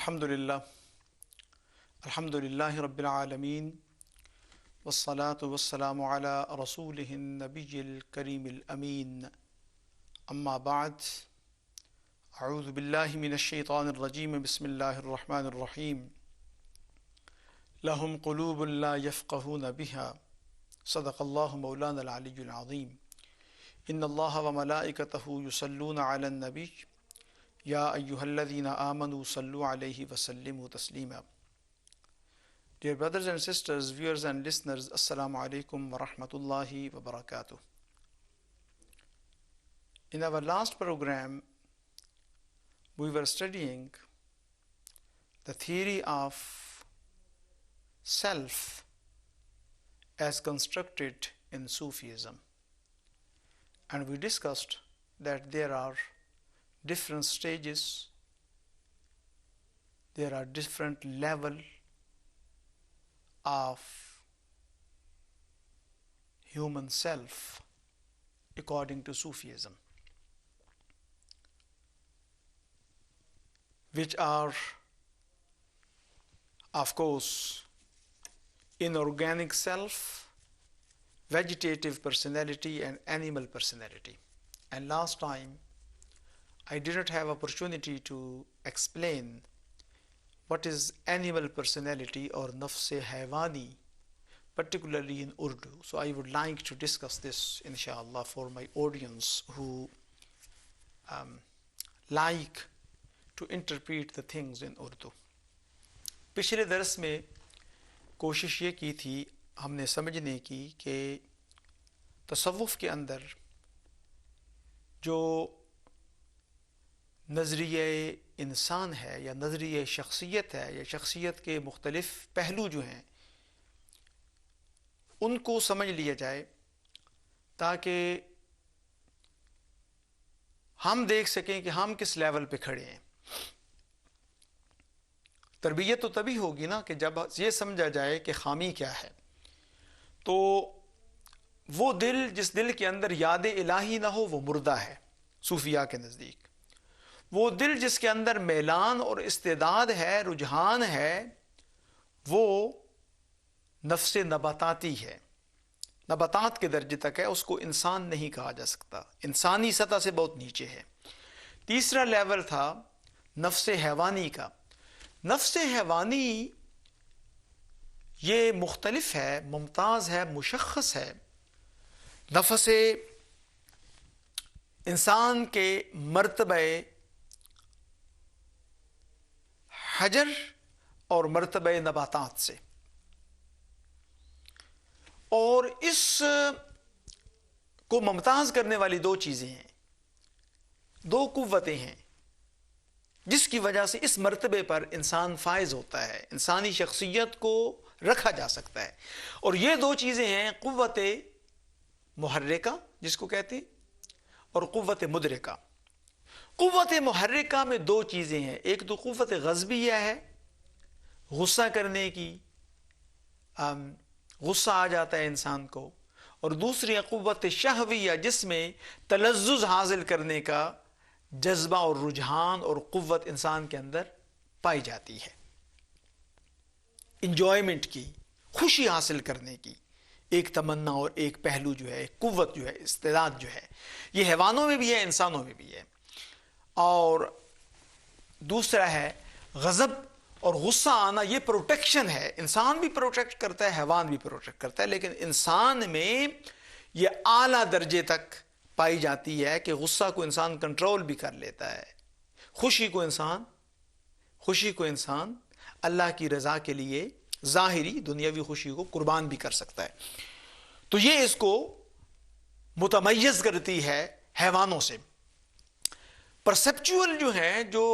الحمدللہ الحمدللہ رب العالمین والصلاة والسلام علی رسولہ النبی الکریم الامین اما بعد اعوذ باللہ من الشیطان الرجیم بسم اللہ الرحمن الرحیم لہم قلوب لا یفقہون بہا صدق اللہ مولانا العلی العظیم ان اللہ وملائکتہ یصلون علی النبی یا ایہا الذین آمنوا صلوا علیہ وسلموا تسلیما. Dear brothers and sisters, viewers and listeners, Assalamu alaikum wa rahmatullahi wa barakatuh. In our last program, we were studying the theory of self as constructed in Sufism. And we discussed that there are different stages, there are different levels of human self according to Sufism, which are, of course, inorganic self, vegetative personality, and animal personality. And last time I did not have opportunity to explain what is animal personality or nafs-e haywani, particularly in Urdu. So I would like to discuss this, inshallah, for my audience who like to interpret the things in Urdu. پچھلے درس میں کوشش یہ کی تھی ہم نے سمجھنے کی کہ تصوف کے اندر جو نظریہ انسان ہے یا نظریہ شخصیت ہے یا شخصیت کے مختلف پہلو جو ہیں ان کو سمجھ لیا جائے تاکہ ہم دیکھ سکیں کہ ہم کس لیول پہ کھڑے ہیں. تربیت تو تبھی ہوگی نا کہ جب یہ سمجھا جائے کہ خامی کیا ہے. تو وہ دل جس دل کے اندر یاد الہی نہ ہو وہ مردہ ہے صوفیاء کے نزدیک. وہ دل جس کے اندر میلان اور استعداد ہے، رجحان ہے، وہ نفس نباتاتی ہے، نباتات کے درجے تک ہے، اس کو انسان نہیں کہا جا سکتا، انسانی سطح سے بہت نیچے ہے. تیسرا لیول تھا نفس حیوانی کا. نفس حیوانی یہ مختلف ہے، ممتاز ہے، مشخص ہے. نفس انسان کے مرتبہ حجر اور مرتبہ نباتات سے، اور اس کو ممتاز کرنے والی دو چیزیں ہیں، دو قوتیں ہیں جس کی وجہ سے اس مرتبے پر انسان فائز ہوتا ہے، انسانی شخصیت کو رکھا جا سکتا ہے. اور یہ دو چیزیں ہیں قوت محرکہ جس کو کہتے ہیں اور قوت مدرکہ. قوت محرکہ میں دو چیزیں ہیں، ایک تو قوت غضبیہ ہے، غصہ کرنے کی، غصہ آ جاتا ہے انسان کو، اور دوسری قوت شہویہ جس میں تلذذ حاصل کرنے کا جذبہ اور رجحان اور قوت انسان کے اندر پائی جاتی ہے، انجوائمنٹ کی، خوشی حاصل کرنے کی ایک تمنا اور ایک پہلو جو ہے، قوت جو ہے، استعداد جو ہے. یہ حیوانوں میں بھی ہے، انسانوں میں بھی ہے. اور دوسرا ہے غضب اور غصہ آنا، یہ پروٹیکشن ہے. انسان بھی پروٹیکٹ کرتا ہے، حیوان بھی پروٹیکٹ کرتا ہے، لیکن انسان میں یہ اعلیٰ درجے تک پائی جاتی ہے کہ غصہ کو انسان کنٹرول بھی کر لیتا ہے، خوشی کو انسان اللہ کی رضا کے لیے ظاہری دنیاوی خوشی کو قربان بھی کر سکتا ہے. تو یہ اس کو متمیز کرتی ہے حیوانوں سے. پرسیپچول جو ہیں، جو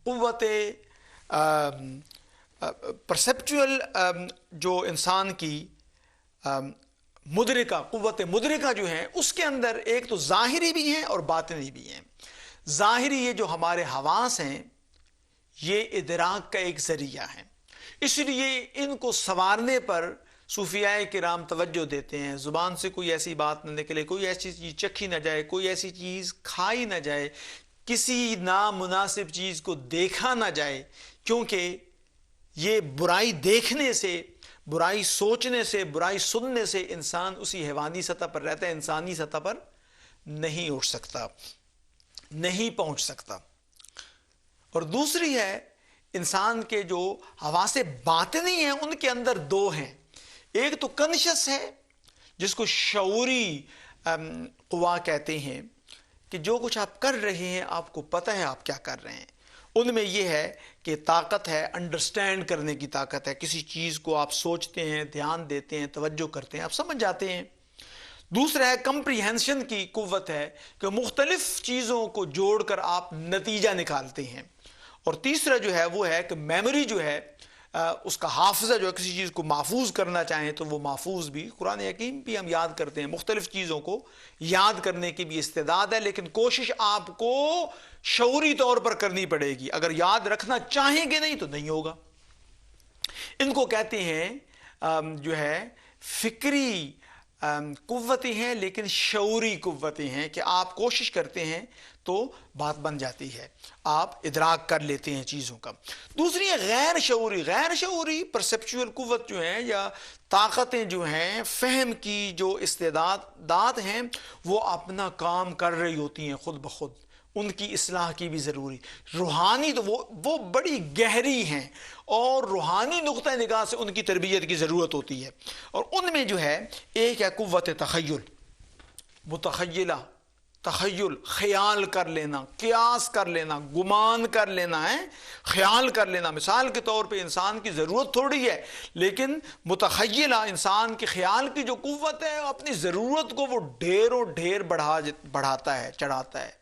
قوت پرسیپچول جو انسان کی مدرکہ، قوت مدرکہ جو ہیں، اس کے اندر ایک تو ظاہری بھی ہیں اور باطنی بھی ہیں. ظاہری یہ جو ہمارے حواس ہیں یہ ادراک کا ایک ذریعہ ہیں، اس لیے ان کو سنوارنے پر صوفیاء کرام توجہ دیتے ہیں. زبان سے کوئی ایسی بات نہ نکلے، کوئی ایسی چیز چکھی نہ جائے، کوئی ایسی چیز کھائی نہ جائے، کسی نامناسب چیز کو دیکھا نہ جائے، کیونکہ یہ برائی دیکھنے سے، برائی سوچنے سے، برائی سننے سے انسان اسی حیوانی سطح پر رہتا ہے، انسانی سطح پر نہیں اٹھ سکتا، نہیں پہنچ سکتا۔ اور دوسری ہے انسان کے جو حواس باطنی ہیں ان کے اندر دو ہیں، ایک تو کنشس ہے جس کو شعوری قوا کہتے ہیں، کہ جو کچھ آپ کر رہے ہیں آپ کو پتہ ہے آپ کیا کر رہے ہیں، ان میں یہ ہے کہ طاقت ہے، انڈرسٹینڈ کرنے کی طاقت ہے، کسی چیز کو آپ سوچتے ہیں، دھیان دیتے ہیں، توجہ کرتے ہیں، آپ سمجھ جاتے ہیں۔ دوسرا ہے کمپریہنشن کی قوت ہے کہ مختلف چیزوں کو جوڑ کر آپ نتیجہ نکالتے ہیں۔ اور تیسرا جو ہے وہ ہے کہ میموری جو ہے، اس کا حافظہ جو ہے، کسی چیز کو محفوظ کرنا چاہیں تو وہ محفوظ بھی، قرآن حکیم بھی ہم یاد کرتے ہیں، مختلف چیزوں کو یاد کرنے کی بھی استعداد ہے، لیکن کوشش آپ کو شعوری طور پر کرنی پڑے گی۔ اگر یاد رکھنا چاہیں گے نہیں تو نہیں ہوگا۔ ان کو کہتے ہیں جو ہے فکری قوتیں ہیں، لیکن شعوری قوتیں ہیں کہ آپ کوشش کرتے ہیں تو بات بن جاتی ہے، آپ ادراک کر لیتے ہیں چیزوں کا۔ دوسری ہے غیر شعوری، غیر شعوری پرسیپچول قوت جو ہیں یا طاقتیں جو ہیں، فہم کی جو استعدادات ہیں، وہ اپنا کام کر رہی ہوتی ہیں خود بخود، ان کی اصلاح کی بھی ضروری۔ روحانی تو وہ بڑی گہری ہیں اور روحانی نقطہ نگاہ سے ان کی تربیت کی ضرورت ہوتی ہے، اور ان میں جو ہے ایک ہے قوت تخیل، متخیلہ، تخیل، خیال کر لینا، قیاس کر لینا، گمان کر لینا ہے، خیال کر لینا۔ مثال کے طور پہ انسان کی ضرورت تھوڑی ہے، لیکن متخیلہ انسان کے خیال کی جو قوت ہے، اپنی ضرورت کو وہ ڈھیروں ڈھیر بڑھاتا ہے، چڑھاتا ہے۔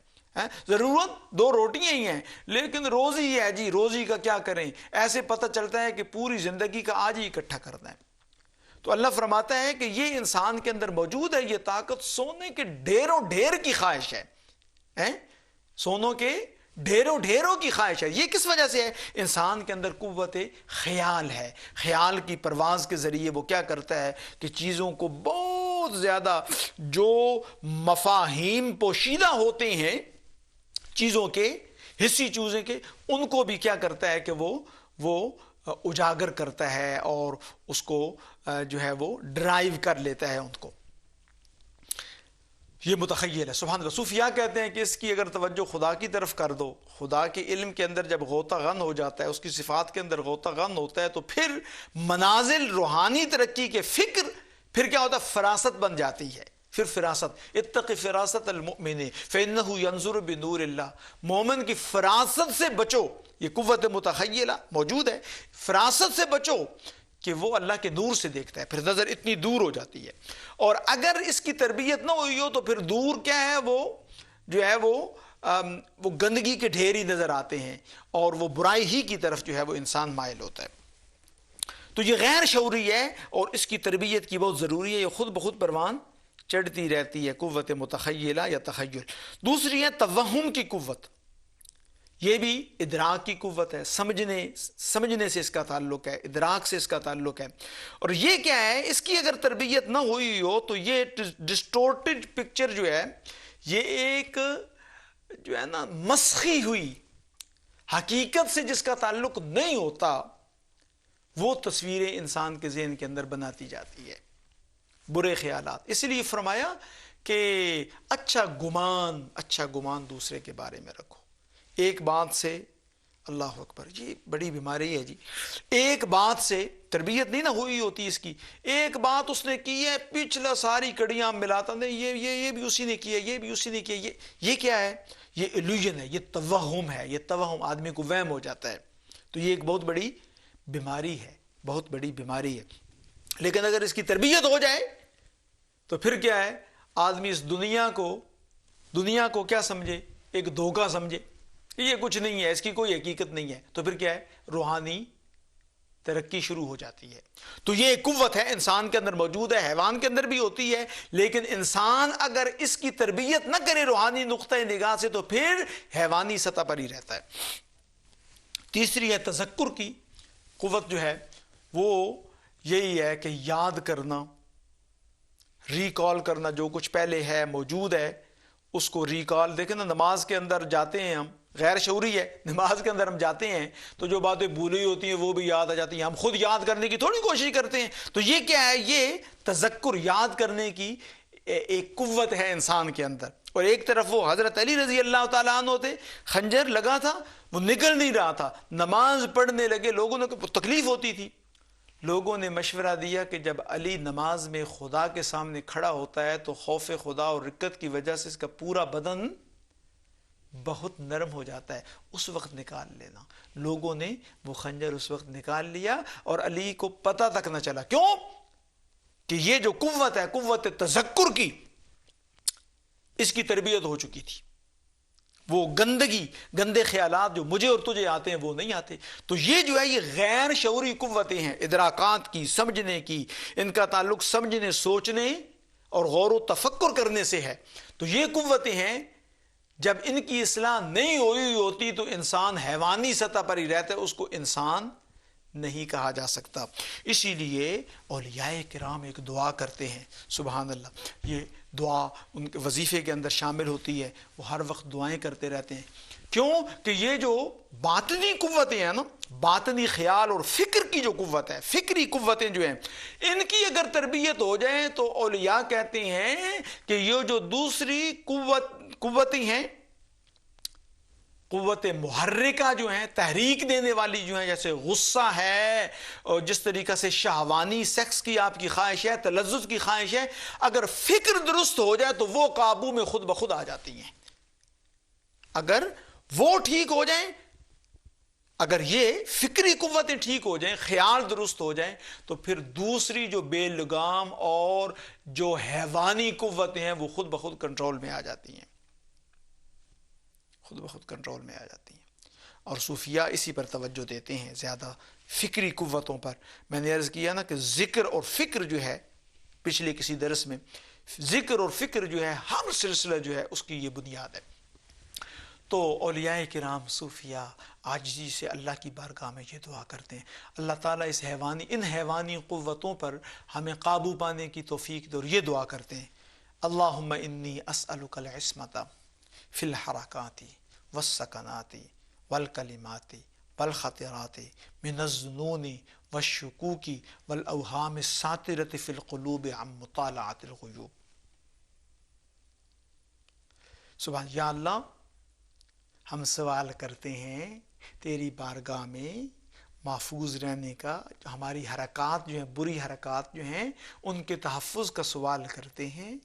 ضرورت دو روٹیاں ہی ہیں لیکن روزی ہے جی، روزی کا کیا کریں، ایسے پتہ چلتا ہے کہ پوری زندگی کا آج ہی اکٹھا کرنا ہے۔ تو اللہ فرماتا ہے کہ یہ انسان کے اندر موجود ہے، یہ طاقت سونے کے ڈھیروں ڈھیر کی خواہش ہے، سونوں کے ڈھیروں ڈھیروں کی خواہش ہے۔ یہ کس وجہ سے ہے؟ انسان کے اندر قوت خیال ہے، خیال کی پرواز کے ذریعے وہ کیا کرتا ہے کہ چیزوں کو بہت زیادہ، جو مفاہیم پوشیدہ ہوتے ہیں چیزوں کے، حصی چیزیں کے، ان کو بھی کیا کرتا ہے کہ وہ اجاگر کرتا ہے اور اس کو جو ہے وہ ڈرائیو کر لیتا ہے ان کو۔ یہ متخیل ہے۔ سبحان اللہ۔ صوفیاء کہتے ہیں کہ اس کی اگر توجہ خدا کی طرف کر دو، خدا کے علم کے اندر جب غوطہ غن ہو جاتا ہے، اس کی صفات کے اندر غوطہ غن ہوتا ہے، تو پھر منازل روحانی ترقی کے فکر پھر کیا ہوتا ہے؟ فراست بن جاتی ہے۔ پھر فراست، اتق فراست المؤمن فإنہ ینظر بنور اللہ، مومن کی فراست سے بچو۔ یہ قوت متخیلہ موجود ہے، فراست سے بچو کہ وہ اللہ کے نور سے دیکھتا ہے، پھر نظر اتنی دور ہو جاتی ہے۔ اور اگر اس کی تربیت نہ ہوئی ہو تو پھر دور کیا ہے، وہ جو ہے وہ گندگی کے ڈھیر ہی نظر آتے ہیں اور وہ برائی ہی کی طرف جو ہے وہ انسان مائل ہوتا ہے۔ تو یہ غیر شعوری ہے اور اس کی تربیت کی بہت ضروری ہے، یہ خود بخود پروان چڑھتی رہتی ہے، قوت متخیلہ یا تخیل۔ دوسری ہے توہم کی قوت، یہ بھی ادراک کی قوت ہے، سمجھنے سے اس کا تعلق ہے، ادراک سے اس کا تعلق ہے۔ اور یہ کیا ہے؟ اس کی اگر تربیت نہ ہوئی ہو تو یہ ڈسٹورٹڈ پکچر جو ہے، یہ ایک جو ہے نا مسخی ہوئی حقیقت سے جس کا تعلق نہیں ہوتا، وہ تصویریں انسان کے ذہن کے اندر بناتی جاتی ہے، برے خیالات۔ اس لیے فرمایا کہ اچھا گمان دوسرے کے بارے میں رکھو۔ ایک بات سے، اللہ اکبر، یہ بڑی بیماری ہے جی، ایک بات سے تربیت نہیں نہ ہوئی ہوتی اس کی، ایک بات اس نے کی ہے، پچھلا ساری کڑیاں ملاتا نہیں، یہ بھی اسی نے کیا، یہ بھی اسی نے کیا۔ یہ کیا ہے؟ یہ ایلیوژن ہے، یہ توہم ہے، یہ توہم آدمی کو وہم ہو جاتا ہے۔ تو یہ ایک بہت بڑی بیماری ہے، بہت بڑی بیماری ہے۔ لیکن اگر اس کی تربیت ہو جائے تو پھر کیا ہے؟ آدمی اس دنیا کو کیا سمجھے؟ ایک دھوکہ سمجھے، یہ کچھ نہیں ہے، اس کی کوئی حقیقت نہیں ہے، تو پھر کیا ہے؟ روحانی ترقی شروع ہو جاتی ہے۔ تو یہ ایک قوت ہے انسان کے اندر موجود ہے، حیوان کے اندر بھی ہوتی ہے، لیکن انسان اگر اس کی تربیت نہ کرے روحانی نقطہ نگاہ سے تو پھر حیوانی سطح پر ہی رہتا ہے۔ تیسری ہے تذکر کی قوت، جو ہے وہ یہی ہے کہ یاد کرنا، ریکال کرنا، جو کچھ پہلے ہے موجود ہے اس کو ریکال۔ دیکھیں نا، نماز کے اندر جاتے ہیں ہم غیر شعوری ہے. نماز کے اندر ہم جاتے ہیں تو جو باتیں بھولی ہوتی ہیں وہ بھی یاد آ جاتی ہیں, ہم خود یاد کرنے کی تھوڑی کوشش کرتے ہیں. تو یہ کیا ہے؟ یہ تذکر, یاد کرنے کی ایک قوت ہے انسان کے اندر. اور ایک طرف وہ حضرت علی رضی اللہ تعالیٰ عنہ تھے, خنجر لگا تھا, وہ نکل نہیں رہا تھا, نماز پڑھنے لگے, لوگوں نے تکلیف ہوتی تھی. لوگوں نے مشورہ دیا کہ جب علی نماز میں خدا کے سامنے کھڑا ہوتا ہے تو خوف خدا اور رقت کی وجہ سے اس کا پورا بدن بہت نرم ہو جاتا ہے, اس وقت نکال لینا. لوگوں نے وہ خنجر اس وقت نکال لیا اور علی کو پتہ تک نہ چلا. کیوں؟ کہ یہ جو قوت ہے, قوت تذکر کی, اس کی تربیت ہو چکی تھی. وہ گندگی, گندے خیالات جو مجھے اور تجھے آتے ہیں وہ نہیں آتے. تو یہ جو ہے یہ غیر شعوری قوتیں ہیں, ادراکات کی, سمجھنے کی. ان کا تعلق سمجھنے, سوچنے اور غور و تفکر کرنے سے ہے. تو یہ قوتیں ہیں, جب ان کی اصلاح نہیں ہوئی ہوتی تو انسان حیوانی سطح پر ہی رہتا ہے, اس کو انسان نہیں کہا جا سکتا. اسی لیے اولیاء کرام ایک دعا کرتے ہیں, سبحان اللہ. یہ دعا ان کے وظیفے کے اندر شامل ہوتی ہے, وہ ہر وقت دعائیں کرتے رہتے ہیں. کیوں؟ کہ یہ جو باطنی قوتیں ہیں نا, باطنی خیال اور فکر کی جو قوت ہے, فکری قوتیں جو ہیں, ان کی اگر تربیت ہو جائے تو اولیاء کہتے ہیں کہ یہ جو دوسری قوتیں ہیں, قوت محرکہ جو ہیں, تحریک دینے والی جو ہیں, جیسے غصہ ہے, اور جس طریقہ سے شہوانی سیکس کی آپ کی خواہش ہے, تلذذ کی خواہش ہے, اگر فکر درست ہو جائے تو وہ قابو میں خود بخود آ جاتی ہیں. اگر وہ ٹھیک ہو جائیں, اگر یہ فکری قوتیں ٹھیک ہو جائیں, خیال درست ہو جائیں, تو پھر دوسری جو بے لگام اور جو حیوانی قوتیں ہیں وہ خود بخود کنٹرول میں آ جاتی ہیں, خود بخود کنٹرول میں آ جاتی ہیں. اور صوفیاء اسی پر توجہ دیتے ہیں, زیادہ فکری قوتوں پر. میں نے عرض کیا نا کہ ذکر اور فکر جو ہے, پچھلے کسی درس میں, ذکر اور فکر جو ہے ہر سلسلہ جو ہے اس کی یہ بنیاد ہے. تو اولیاء کرام صوفیاء عاجزی سے اللہ کی بارگاہ میں یہ دعا کرتے ہیں, اللہ تعالیٰ ان حیوانی قوتوں پر ہمیں قابو پانے کی توفیق دے, اور یہ دعا کرتے ہیں, اللہم انی اسألک العصمۃ فی الحرکات والسکنات والکلمات والخطرات من الظنون والشکوک والاوہام الساطرۃ فی القلوب عن مطالعۃ الغیوب. سبحان, یا اللہ ہم سوال کرتے ہیں تیری بارگاہ میں محفوظ رہنے کا, ہماری حرکات جو ہیں, بری حرکات جو ہیں, ان کے تحفظ کا سوال کرتے ہیں.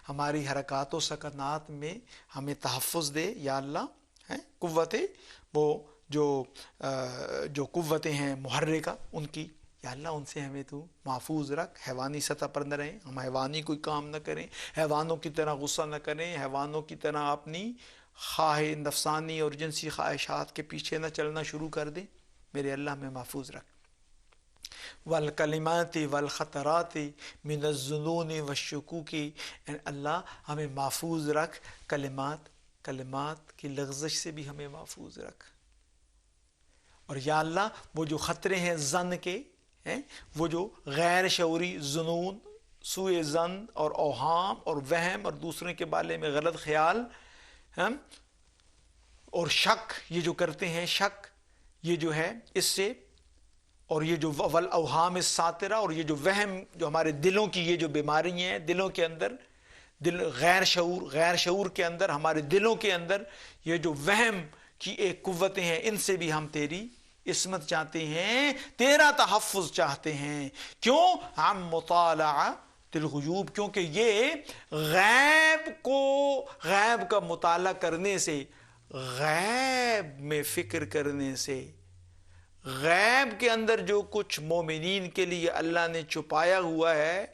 ہماری حرکات و سکنات میں ہمیں تحفظ دے یا اللہ. قوتیں وہ جو قوتیں ہیں محرکہ, ان کی یا اللہ ان سے ہمیں تو محفوظ رکھ, حیوانی سطح پر نہ رہیں, ہم حیوانی کوئی کام نہ کریں, حیوانوں کی طرح غصہ نہ کریں, حیوانوں کی طرح اپنی خواہ نفسانی اور جنسی خواہشات کے پیچھے نہ چلنا شروع کر دیں. میرے اللہ میں محفوظ رکھ. والکلمات والخطرات من الظنون والشکوک, اللہ ہمیں محفوظ رکھ, کلمات کی لغزش سے بھی ہمیں محفوظ رکھ. اور یا اللہ وہ جو خطرے ہیں ظن کے, وہ جو غیر شعوری ظنون, سوء ظن اور اوہام اور وہم اور دوسرے کے بارے میں غلط خیال اور شک, یہ جو کرتے ہیں شک, یہ جو ہے اس سے, اور یہ جو والاوہام الساطرہ, اور یہ جو وہم جو ہمارے دلوں کی یہ جو بیماریاں ہیں, دلوں کے اندر غیر شعور کے اندر, ہمارے دلوں کے اندر یہ جو وہم کی ایک قوتیں ہیں, ان سے بھی ہم تیری عصمت چاہتے ہیں, تیرا تحفظ چاہتے ہیں. کیوں؟ عن مطالعۃ الغیوب, کیونکہ یہ غیب کا مطالعہ کرنے سے, غیب میں فکر کرنے سے, غیب کے اندر جو کچھ مومنین کے لیے اللہ نے چھپایا ہوا ہے,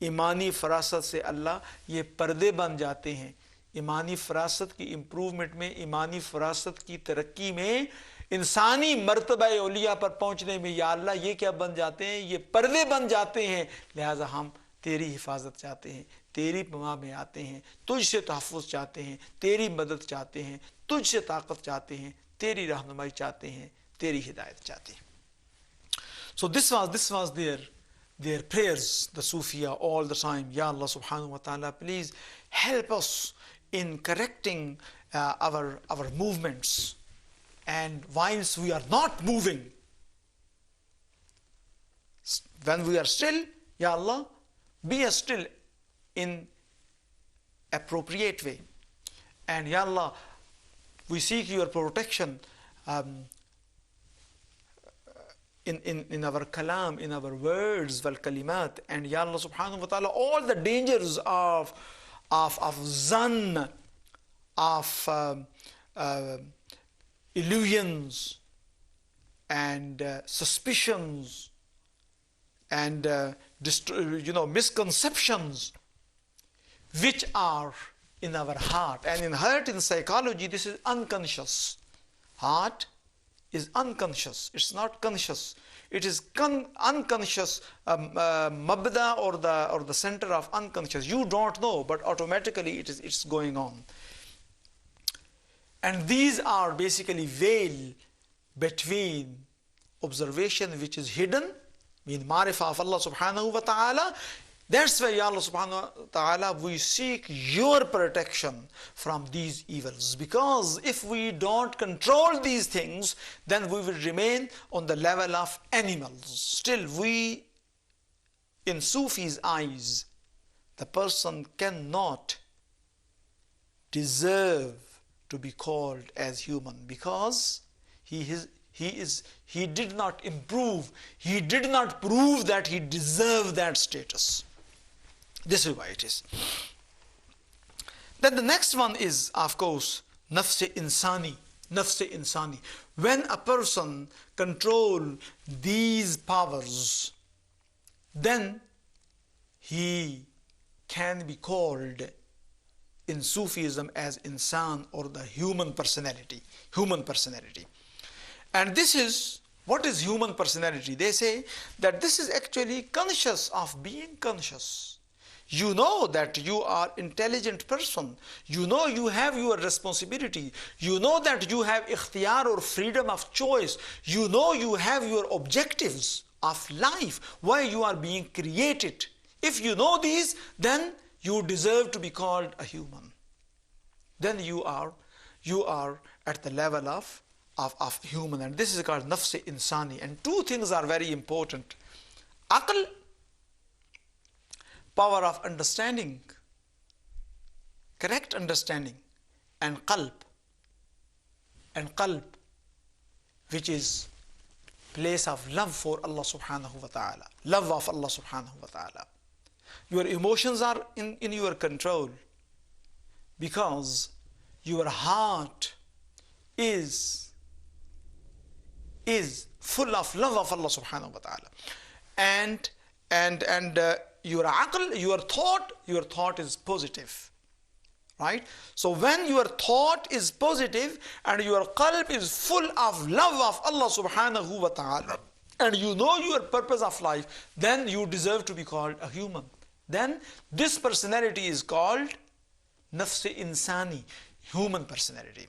ایمانی فراست سے اللہ یہ پردے بن جاتے ہیں. ایمانی فراست کی امپروومنٹ میں, ایمانی فراست کی ترقی میں, انسانی مرتبہ اولیاء پر پہنچنے میں, یا اللہ یہ کیا بن جاتے ہیں؟ یہ پردے بن جاتے ہیں. لہٰذا ہم تیری حفاظت چاہتے ہیں, تیری پناہ میں آتے ہیں, تجھ سے تحفظ چاہتے ہیں, تیری مدد چاہتے ہیں, تجھ سے طاقت چاہتے ہیں, تیری رہنمائی چاہتے ہیں, تیری ہدایت چاہتے ہیں. So this was their prayers, the Sufiya, all the time. Ya Allah subhanahu wa ta'ala, please help us in correcting our movements, and whilst we are not moving, when we are still, Ya Allah, be us still in appropriate way. And Ya Allah, we seek your protection in our kalam, in our words, wal kalimat, and Ya Allah subhanahu wa ta'ala, all the dangers of zan, of illusions and suspicions and misconceptions which are in our heart. And in heart, in psychology, this is unconscious. Heart is unconscious, it's not conscious. It is unconscious mabda, or the center of unconscious. You don't know, but automatically it's going on. And these are basically veil between observation which is hidden, mean marifah of Allah subhanahu wa ta'ala. That's why, Ya Allah subhanahu wa ta'ala, we seek your protection from these evils. Because if we don't control these things, then we will remain on the level of animals. Still, in Sufi's eyes, the person cannot deserve to be called as human, because he did not improve, he did not prove that he deserved that status. This is why it is. Then the next one is, of course, nafs-e insani. Nafs-e insani. When a person controls these powers, then he can be called in Sufism as insan, or the human personality. Human personality. And this is, what is human personality? They say that this is actually conscious of being conscious. You know that you are intelligent person. You know you have your responsibility. You know that you have ikhtiyar, or freedom of choice. You know you have your objectives of life, why you are being created. If you know these, then you deserve to be called a human. Then you are at the level of human, and this is called nafs-e insani. And two things are very important: aql, power of understanding, correct understanding, and qalb, which is place of love for Allah subhanahu wa ta'ala, love of Allah subhanahu wa ta'ala. Your emotions are in your control, because your heart is full of love of Allah subhanahu wa ta'ala. And your aql, your thought is positive, right? So when your thought is positive and your qalb is full of love of Allah subhanahu wa ta'ala, and you know your purpose of life, then you deserve to be called a human. Then this personality is called nafs-e insani, human personality.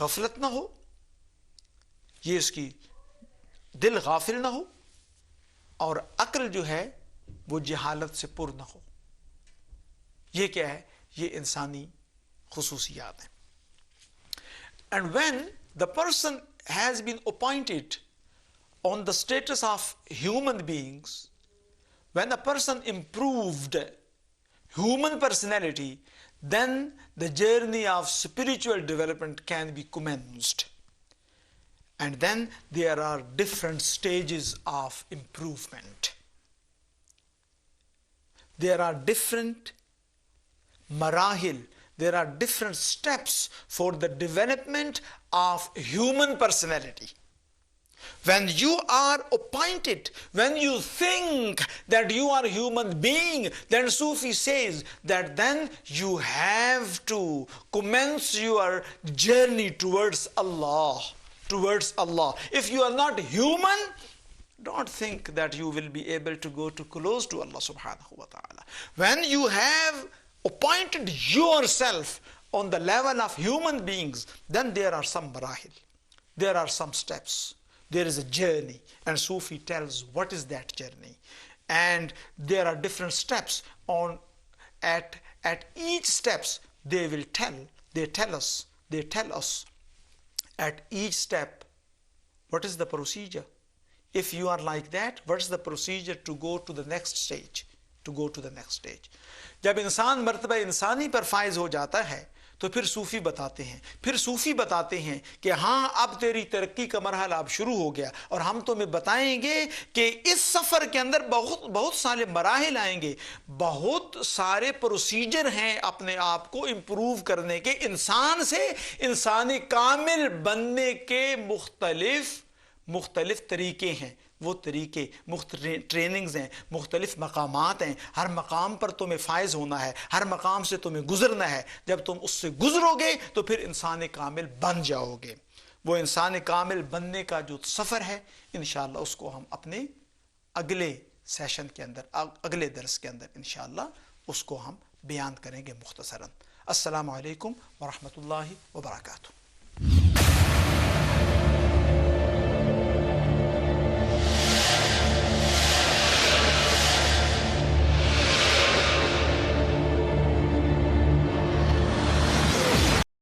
غفلت نہ ہو، یہ اس کی دل غافل نہ ہو، اور عقل جو ہے وہ جہالت سے پر نہ ہو. یہ کیا ہے؟ یہ انسانی خصوصیات ہیں. And when the person has been appointed on the status of human beings, when a person improved human personality, then the journey of spiritual development can be commenced. And then there are different stages of improvement. There are different marahil, there are different steps for the development of human personality. When you are appointed, when you think that you are a human being, then Sufi says that then you have to commence your journey towards Allah. Towards Allah. If you are not human, don't think that you will be able to go too close to Allah subhanahu wa ta'ala. When you have appointed yourself on the level of human beings, then there are some marahil, there are some steps, there is a journey, and Sufi tells what is that journey. And there are different steps on at each steps they tell us at each step what is the procedure. If you are like that, what is the procedure to go to the next stage? جب انسان مرتبہ انسانی پر فائز ہو جاتا ہے تو پھر صوفی بتاتے ہیں کہ ہاں اب تیری ترقی کا مرحلہ اب شروع ہو گیا، اور ہم تمہیں بتائیں گے کہ اس سفر کے اندر بہت سارے مراحل آئیں گے، بہت سارے پروسیجر ہیں اپنے آپ کو امپروو کرنے کے، انسان سے انسانی کامل بننے کے مختلف طریقے ہیں. وہ طریقے مختلف ٹریننگز ہیں، مختلف مقامات ہیں. ہر مقام پر تمہیں فائز ہونا ہے، ہر مقام سے تمہیں گزرنا ہے. جب تم اس سے گزرو گے تو پھر انسان کامل بن جاؤ گے. وہ انسان کامل بننے کا جو سفر ہے انشاءاللہ اس کو ہم اپنے اگلے سیشن کے اندر، اگلے درس کے اندر انشاءاللہ اس کو ہم بیان کریں گے مختصراً. السلام علیکم ورحمۃ اللہ وبرکاتہ.